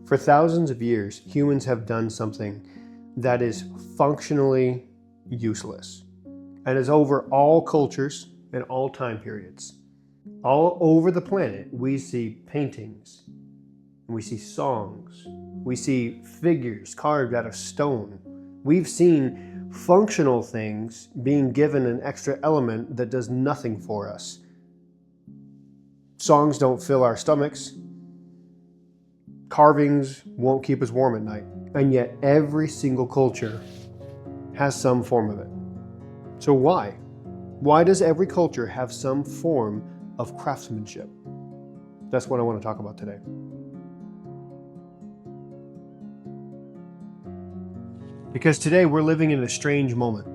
For thousands of years, humans have done something that is functionally useless and is over all cultures and all time periods. All over the planet, we see paintings, we see songs, we see figures carved out of stone. We've seen functional things being given an extra element that does nothing for us. Songs don't fill our stomachs. Carvings won't keep us warm at night. And yet every single culture has some form of it. So why? Why does every culture have some form of craftsmanship? That's what I want to talk about today. Because today we're living in a strange moment.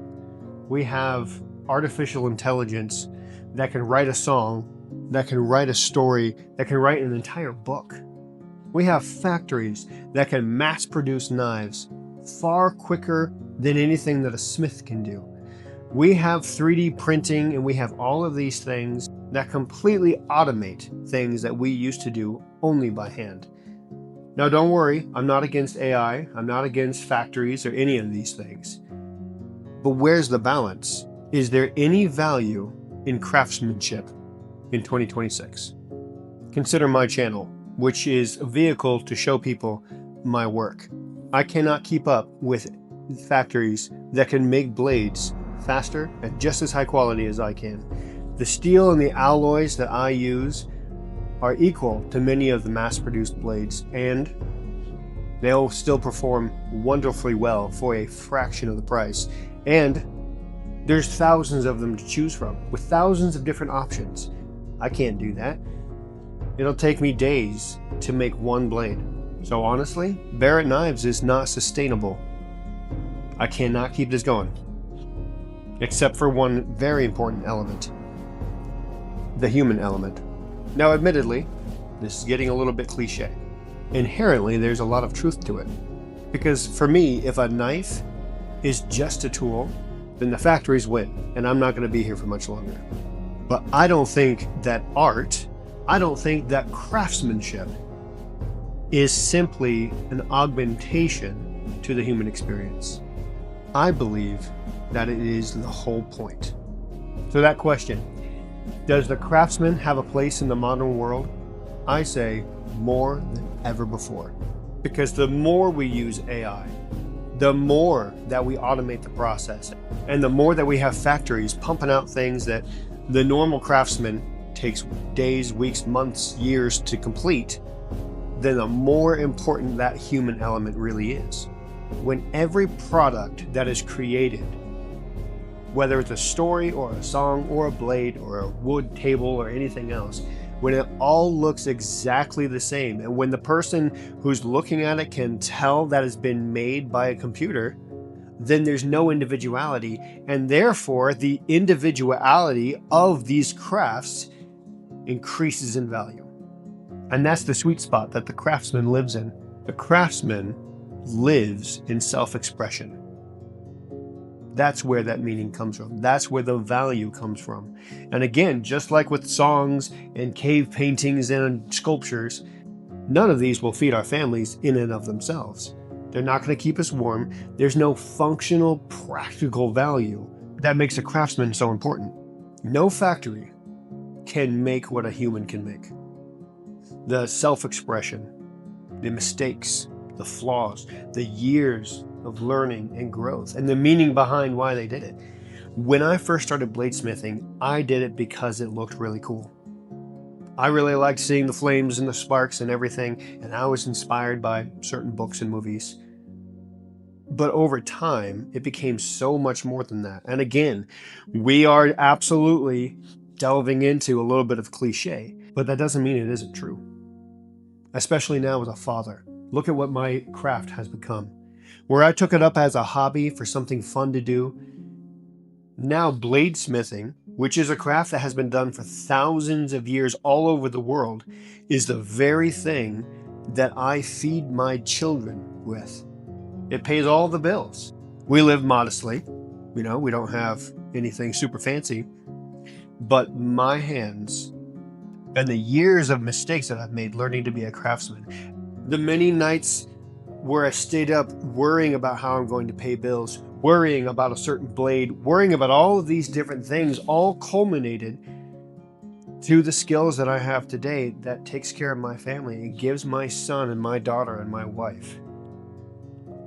We have artificial intelligence that can write a song, that can write a story, that can write an entire book. We have factories that can mass produce knives far quicker than anything that a smith can do. We have 3D printing, and we have all of these things that completely automate things that we used to do only by hand. Now don't worry, I'm not against AI, I'm not against factories or any of these things. But where's the balance? Is there any value in craftsmanship in 2026? Consider my channel, which is a vehicle to show people my work. I cannot keep up with factories that can make blades faster and just as high quality as I can. The steel and the alloys that I use are equal to many of the mass-produced blades, and they'll still perform wonderfully well for a fraction of the price. And there's thousands of them to choose from, with thousands of different options. I can't do that. It'll take me days to make one blade. So honestly, Barrett knives is not sustainable. I cannot keep this going. Except for one very important element. The human element. Now admittedly, this is getting a little bit cliche. Inherently, there's a lot of truth to it. Because for me, if a knife is just a tool, then the factories win, and I'm not going to be here for much longer. But I don't think that art, I don't think that craftsmanship is simply an augmentation to the human experience. I believe that it is the whole point. So that question, does the craftsman have a place in the modern world? I say more than ever before. Because the more we use AI, the more that we automate the process, and the more that we have factories pumping out things that the normal craftsman takes days, weeks, months, years to complete, then the more important that human element really is. When every product that is created, whether it's a story or a song or a blade or a wood table or anything else, when it all looks exactly the same, and when the person who's looking at it can tell that it's been made by a computer, then there's no individuality, and therefore the individuality of these crafts increases in value. And that's the sweet spot that the craftsman lives in. The craftsman lives in self-expression. That's where that meaning comes from. That's where the value comes from. And again, just like with songs and cave paintings and sculptures, none of these will feed our families in and of themselves. They're not going to keep us warm. There's no functional, practical value that makes a craftsman so important. No factory can make what a human can make. The self-expression, the mistakes, the flaws, the years of learning and growth, and the meaning behind why they did it. When I first started bladesmithing, I did it because it looked really cool. I really liked seeing the flames and the sparks and everything, and I was inspired by certain books and movies. But over time, it became so much more than that. And again, we are absolutely delving into a little bit of cliche, but that doesn't mean it isn't true. Especially now as a father. Look at what my craft has become. Where I took it up as a hobby for something fun to do, now bladesmithing, which is a craft that has been done for thousands of years all over the world, is the very thing that I feed my children with. It pays all the bills. We live modestly, we don't have anything super fancy, but my hands and the years of mistakes that I've made learning to be a craftsman The many nights where I stayed up worrying about how I'm going to pay bills, worrying about a certain blade, worrying about all of these different things, all culminated to the skills that I have today that takes care of my family and gives my son and my daughter and my wife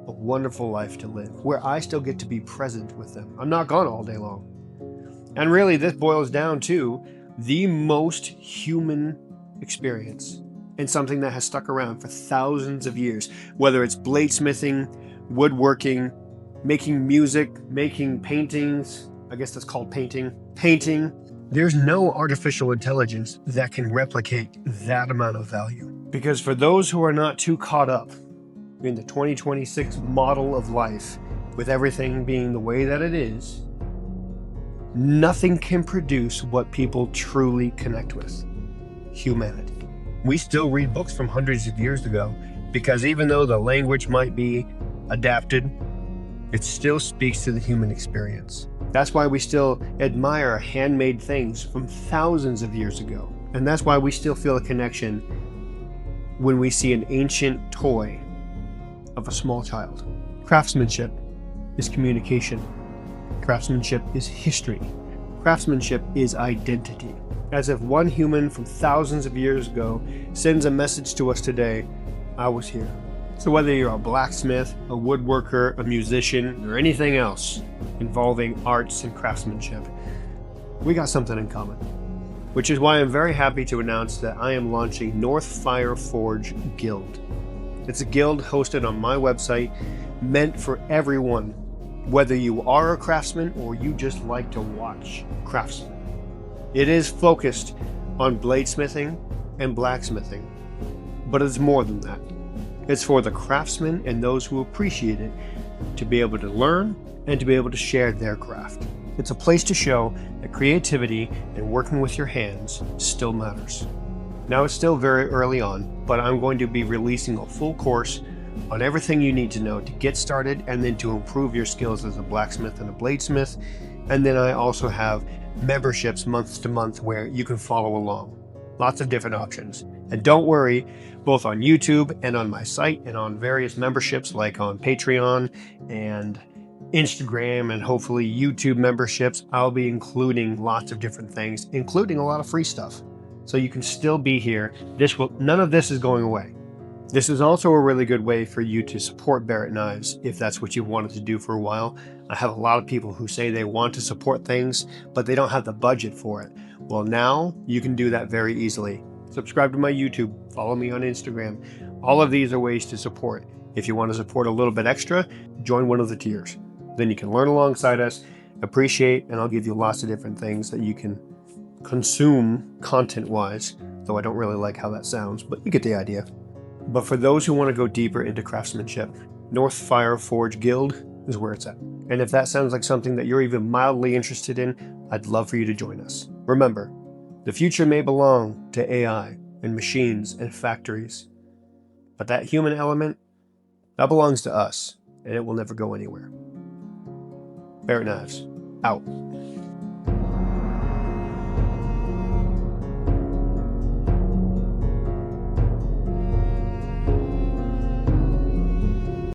a wonderful life to live, where I still get to be present with them. I'm not gone all day long. And really, this boils down to the most human experience and something that has stuck around for thousands of years, whether it's bladesmithing, woodworking, making music, making paintings. I guess that's called painting. There's no artificial intelligence that can replicate that amount of value. Because for those who are not too caught up in the 2026 model of life, with everything being the way that it is, nothing can produce what people truly connect with: humanity. We still read books from hundreds of years ago because even though the language might be adapted, it still speaks to the human experience. That's why we still admire handmade things from thousands of years ago. And that's why we still feel a connection when we see an ancient toy of a small child. Craftsmanship is communication. Craftsmanship is history. Craftsmanship is identity. As if one human from thousands of years ago sends a message to us today: I was here. So whether you're a blacksmith, a woodworker, a musician, or anything else involving arts and craftsmanship, we got something in common. Which is why I'm very happy to announce that I am launching Northfire Forge Guild. It's a guild hosted on my website, meant for everyone, whether you are a craftsman or you just like to watch craftsmen. It is focused on bladesmithing and blacksmithing, but it's more than that. It's for the craftsmen and those who appreciate it to be able to learn and to be able to share their craft. It's a place to show that creativity and working with your hands still matters. Now, it's still very early on, but I'm going to be releasing a full course on everything you need to know to get started and then to improve your skills as a blacksmith and a bladesmith. And then I also have memberships month to month where you can follow along. Lots of different options. And don't worry, both on YouTube and on my site and on various memberships like on Patreon and Instagram and hopefully YouTube memberships, I'll be including lots of different things, including a lot of free stuff. So you can still be here. None of this is going away. This is also a really good way for you to support Barrett Knives if that's what you've wanted to do for a while. I have a lot of people who say they want to support things, but they don't have the budget for it. Well, now you can do that very easily. Subscribe to my YouTube, follow me on Instagram. All of these are ways to support. If you want to support a little bit extra, join one of the tiers. Then you can learn alongside us, appreciate, and I'll give you lots of different things that you can consume content-wise, though I don't really like how that sounds, but you get the idea. But for those who want to go deeper into craftsmanship, Northfire Forge Guild is where it's at. And if that sounds like something that you're even mildly interested in, I'd love for you to join us. Remember, the future may belong to AI and machines and factories, but that human element, that belongs to us, and it will never go anywhere. Barrett Knives, out.